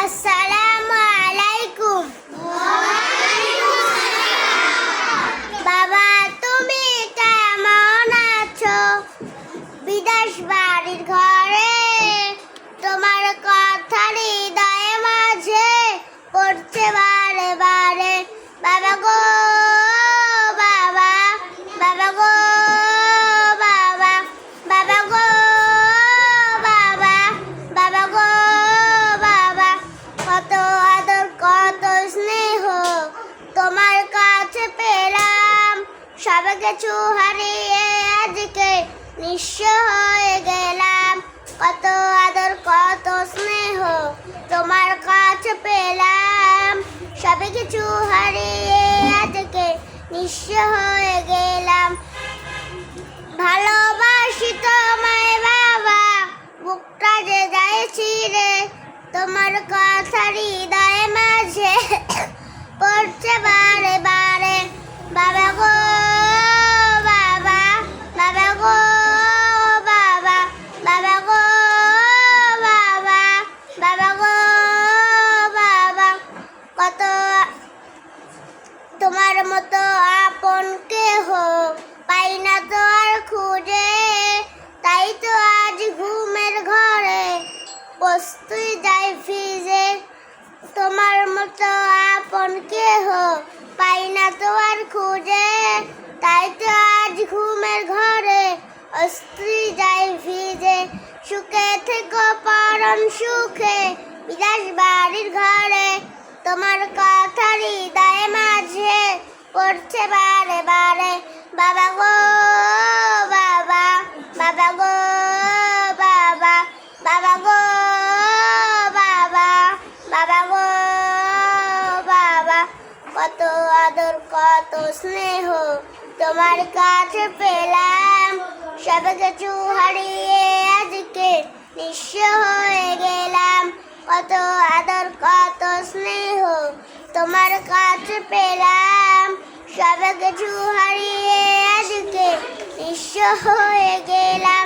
আসসালামু আলাইকুম। বাবা, তুমি কেমন আছো? বিদেশ বাড়ির ঘরে তোমার কথা হৃদয়ে মাঝে পড়ছে বারে বারে। বাবা গো বাবা, বাবা গো বাবা, বাবা গো বাবা, বাবা গো বাবা, কত আদর কত স্নেহ তোমার কাছে পেলাম। সব কিছু হারিয়ে আজকে নিঃস্ব হয়ে গেলাম। কত আদর কত স্নেহ তোমার কাছে পেলাম। সব কিছু হারিয়ে আজকে নিঃস্ব হয়ে গেলাম। ভালোবাসি তোমায় বাবা, বুকটা যে যায় ছিঁড়ে, তোমার কথা হৃদয়ে মাঝে পড়ছে বারে বারে। বাবা গো বাবা, বাবা গো বাবা, বাবা গো বাবা, বাবা গো বাবা, কত তোমার মতো আপন কেহ পাই না তো আর খুঁজে। তাই তো আজ ঘুমের ঘরে বস্তুই যায় ভিজে। তোমার মতো আপন কেহ পাই না তো আর খুঁজে। তাই তো আজ ঘুমের ঘরে অস্ত্রী যায় ভিজে। সুখে থেকো পরম সুখে বিদেশ বাড়ির ঘরে, তোমার কথা হৃদয়ে মাঝে পড়ছে বারে বারে। বাবা গো বাবা, বাবা গো বাবা, বাবা গো বাবা, বাবা গো বাবা, কত আদর কত স্নেহ তোমার কাছে পেলাম। সব কিছু হারিয়ে আজকে নিঃস্ব হয়ে গেলাম। কত আদর কত স্নেহ তোমার কাছে পেলাম। সব কিছু হারিয়ে আজকে নিঃস্ব হয়ে গেলাম।